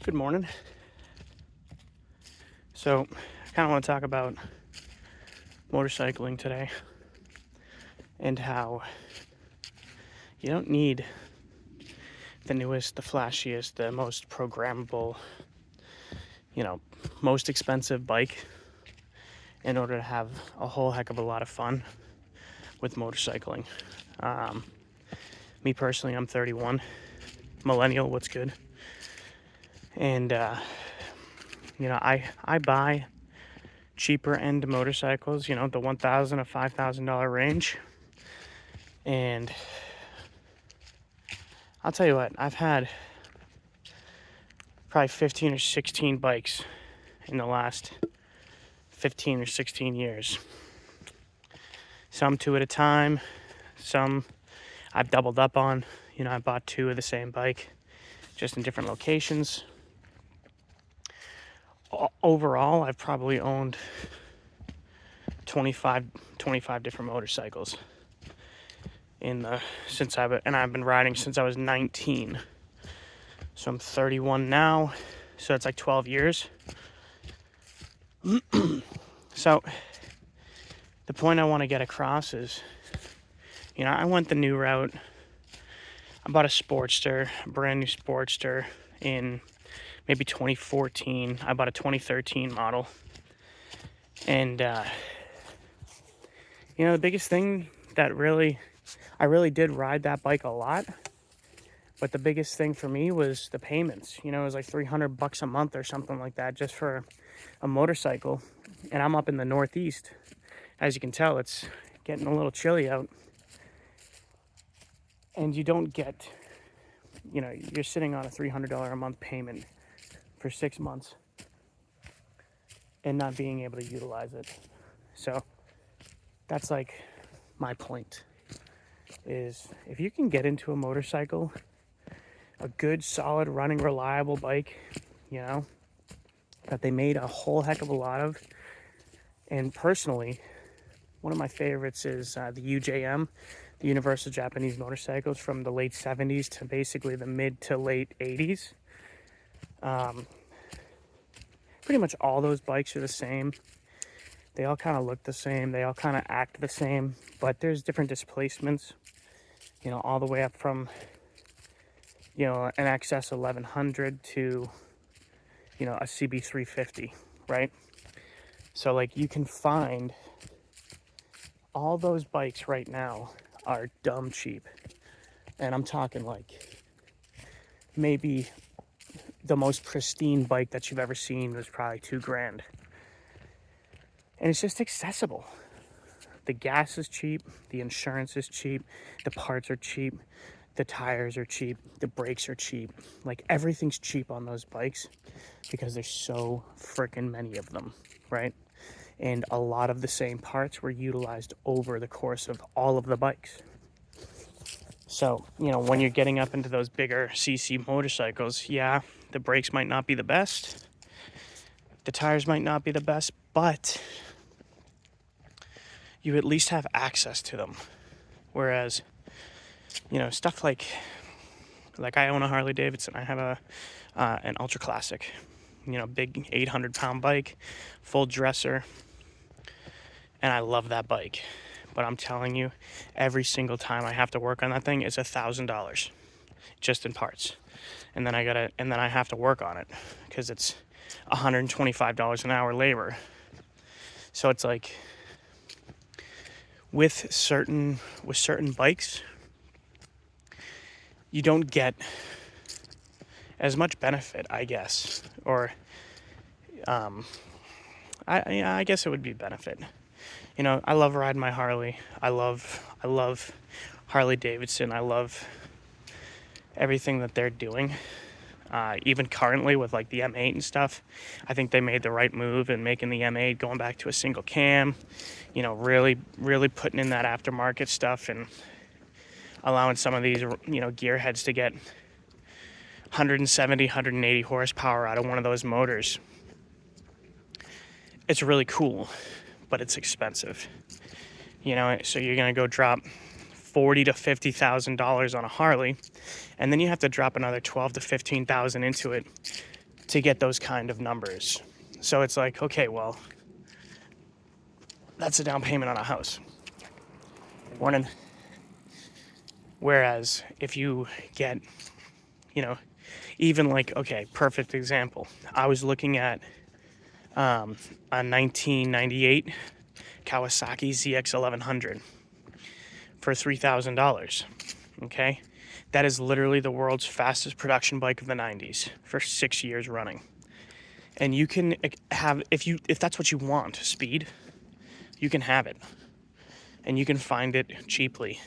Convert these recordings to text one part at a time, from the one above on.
Good morning. So, I kind of want to talk about motorcycling today and how you don't need the newest, the flashiest, the most programmable, most expensive bike in order to have a whole heck of a lot of fun with motorcycling. Um, Me personally, I'm 31, millennial, what's good? And, I buy cheaper end motorcycles, the $1,000 or $5,000 range. And I'll tell you what, I've had probably 15 or 16 bikes in the last 15 or 16 years. Some two at a time, some I've doubled up on. I bought two of the same bike, just in different locations. Overall, I've probably owned 25 different motorcycles I've been riding since I was 19. So I'm 31 now, so it's like 12 years. So the point I want to get across is, I went the new route. I bought a brand new Sportster in maybe 2014. I bought a 2013 model. And, the biggest thing that I really did ride that bike a lot. But the biggest thing for me was the payments. It was like $300 a month or something like that just for a motorcycle. And I'm up in the Northeast. As you can tell, it's getting a little chilly out. And you don't get, you're sitting on a $300 a month payment for 6 months and not being able to utilize it. So that's like my point is if you can get into a motorcycle, a good, solid, running, reliable bike, that they made a whole heck of a lot of. And personally, one of my favorites is the UJM, the Universal Japanese Motorcycles from the late 70s to basically the mid to late 80s. Pretty much all those bikes are the same. They all kind of look the same. They all kind of act the same, but there's different displacements, all the way up from, an XS 1100 to, a CB 350, right? So like you can find all those bikes right now are dumb cheap. And I'm talking like maybe the most pristine bike that you've ever seen was probably $2,000. And it's just accessible. The gas is cheap, the insurance is cheap, the parts are cheap, the tires are cheap, the brakes are cheap. Like everything's cheap on those bikes because there's so freaking many of them, right? And a lot of the same parts were utilized over the course of all of the bikes. So, when you're getting up into those bigger CC motorcycles, yeah, the brakes might not be the best, the tires might not be the best, but you at least have access to them. Whereas, stuff like I own a Harley Davidson. I have an Ultra Classic, big 800-pound bike, full dresser, and I love that bike. But I'm telling you, every single time I have to work on that thing, it's $1,000 just in parts, and then I have to work on it because it's $125 an hour labor. So it's like with certain bikes, you don't get as much benefit, I guess, or I guess it would be benefit. I love riding my Harley. I love Harley Davidson. I love everything that they're doing. Even currently with like the M8 and stuff, I think they made the right move in making the M8 going back to a single cam, really, really putting in that aftermarket stuff and allowing some of these, gearheads to get 170, 180 horsepower out of one of those motors. It's really cool, but it's expensive. So you're going to go drop $40,000 to $50,000 on a Harley, and then you have to drop another $12,000 to $15,000 into it to get those kind of numbers. So it's like, okay, well, that's a down payment on a house. Morning. Whereas if you get, even like, okay, perfect example. I was looking at a 1998 Kawasaki ZX1100 for $3,000. Okay, that is literally the world's fastest production bike of the 90s for 6 years running. And you can have, if that's what you want, speed, you can have it, and you can find it cheaply.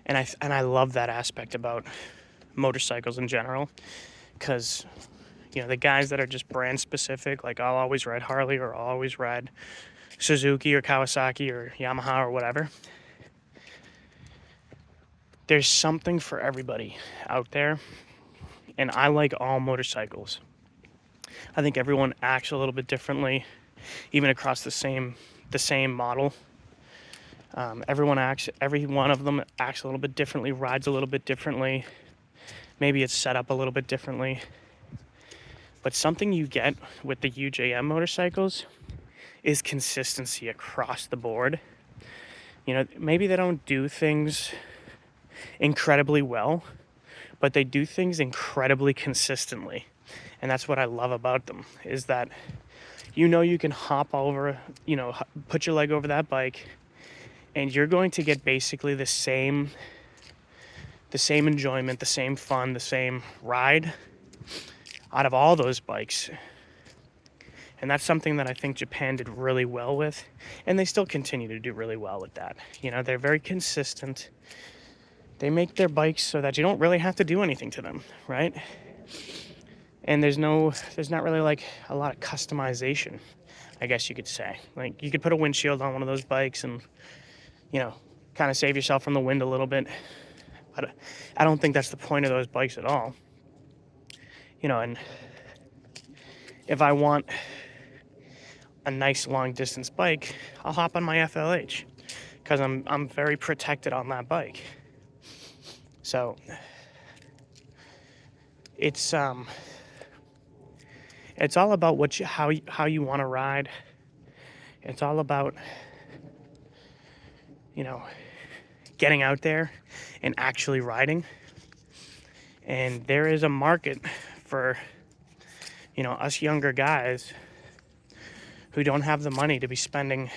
And I love that aspect about motorcycles in general, because the guys that are just brand specific, like I'll always ride Harley or I'll always ride Suzuki or Kawasaki or Yamaha or whatever. There's something for everybody out there, and I like all motorcycles. I think everyone acts a little bit differently, even across the same model. Every one of them acts a little bit differently, rides a little bit differently. Maybe it's set up a little bit differently. But something you get with the UJM motorcycles is consistency across the board. Maybe they don't do things incredibly well, but they do things incredibly consistently. And that's what I love about them, is that you can hop over, put your leg over that bike, and you're going to get basically the same enjoyment, the same fun, the same ride out of all those bikes. And that's something that I think Japan did really well with, and they still continue to do really well with that. They're very consistent. They make their bikes so that you don't really have to do anything to them, right? And there's not really like a lot of customization, I guess you could say. Like, you could put a windshield on one of those bikes and, kind of save yourself from the wind a little bit. But I don't think that's the point of those bikes at all. And if I want a nice long distance bike, I'll hop on my FLH, because I'm very protected on that bike. So it's all about how you want to ride. It's all about getting out there and actually riding. And there is a market for us younger guys who don't have the money to be spending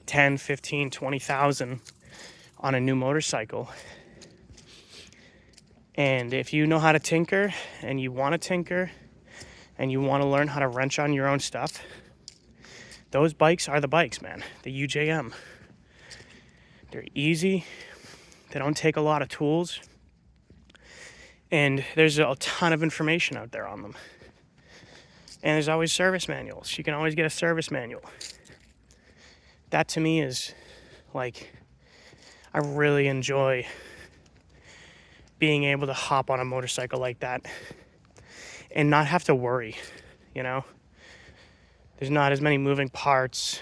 10, 15, 20,000 on a new motorcycle. And if you know how to tinker, and you want to tinker, and you want to learn how to wrench on your own stuff, those bikes are the bikes, man. The UJM. They're easy. They don't take a lot of tools. And there's a ton of information out there on them. And there's always service manuals. You can always get a service manual. That to me is like, I really enjoy being able to hop on a motorcycle like that and not have to worry, There's not as many moving parts.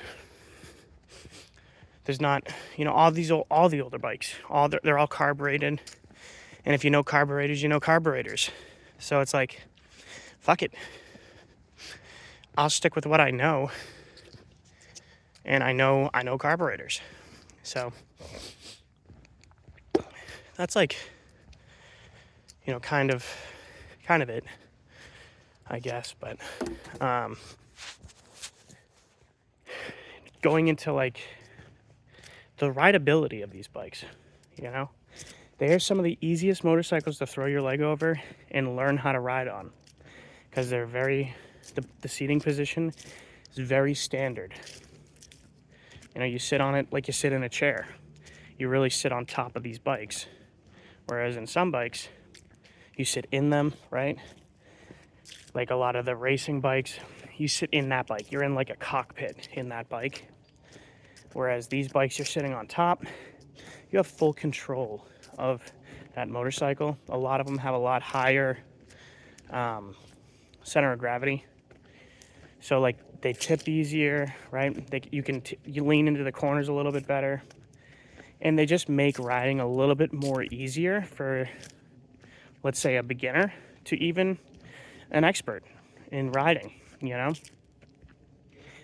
There's not, all the older bikes, they're all carbureted. And if you know carburetors, you know carburetors. So it's like, fuck it. I'll stick with what I know. And I know carburetors. So that's like, kind of it, I guess. But going into like the rideability of these bikes, they are some of the easiest motorcycles to throw your leg over and learn how to ride on, because they're the seating position is very standard. You sit on it like you sit in a chair. You really sit on top of these bikes. Whereas in some bikes, you sit in them, right? Like a lot of the racing bikes, you sit in that bike. You're in like a cockpit in that bike. Whereas these bikes, you're sitting on top. You have full control of that motorcycle. A lot of them have a lot higher center of gravity. So like they tip easier, right? You lean into the corners a little bit better. And they just make riding a little bit more easier for, let's say, a beginner to even an expert in riding, you know?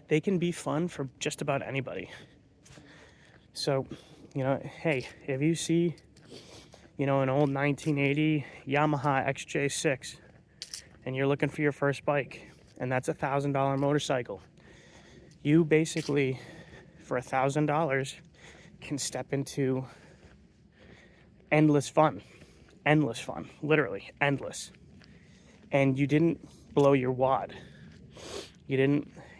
They can be fun for just about anybody. So, you know, hey, if you see, you know, an old 1980 Yamaha XJ6 and you're looking for your first bike, and that's $1,000 motorcycle, you basically, for $1,000, can step into endless fun. Endless fun, literally endless. And you didn't blow your wad. You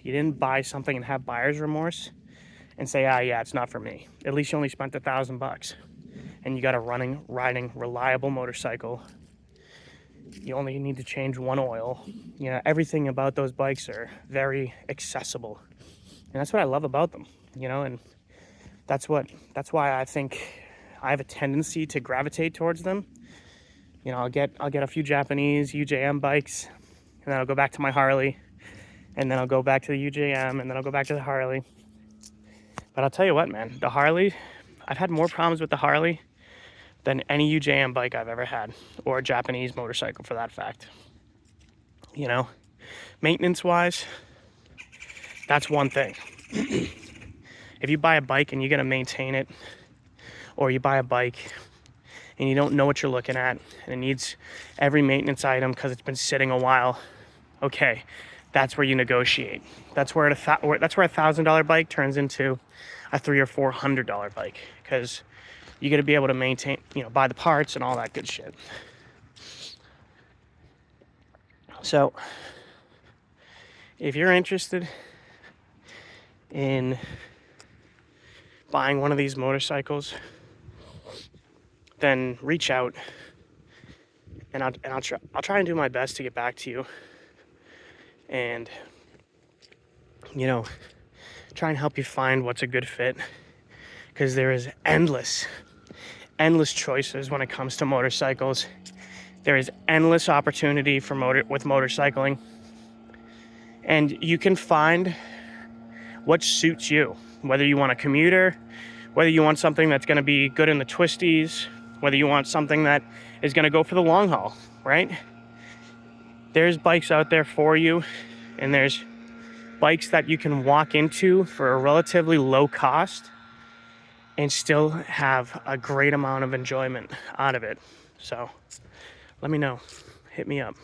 didn't buy something and have buyer's remorse and say, ah, yeah, it's not for me. At least you only spent $1,000 and you got a riding, reliable motorcycle. You only need to change one oil. You know, everything about those bikes are very accessible. And that's what I love about them, you know, and that's why I think I have a tendency to gravitate towards them. You know, I'll get a few Japanese UJM bikes, and then I'll go back to my Harley, and then I'll go back to the UJM, and then I'll go back to the Harley. But I'll tell you what, man, the Harley, I've had more problems with the Harley than any UJM bike I've ever had, or a Japanese motorcycle for that fact. You know, maintenance-wise, that's one thing. If you buy a bike and you're gonna maintain it, or you buy a bike and you don't know what you're looking at, and it needs every maintenance item because it's been sitting a while, okay, that's where you negotiate. That's where a $1,000 bike turns into a $300 or $400 bike, because you got to be able to maintain, you know, buy the parts and all that good shit. So, if you're interested in buying one of these motorcycles, then reach out, and I'll try and do my best to get back to you, and, you know, try and help you find what's a good fit, because there is endless choices when it comes to motorcycles. There is endless opportunity for with motorcycling, and you can find what suits you, whether you want a commuter, whether you want something that's going to be good in the twisties, whether you want something that is going to go for the long haul, right? There's bikes out there for you, and there's bikes that you can walk into for a relatively low cost and still have a great amount of enjoyment out of it. So let me know. Hit me up.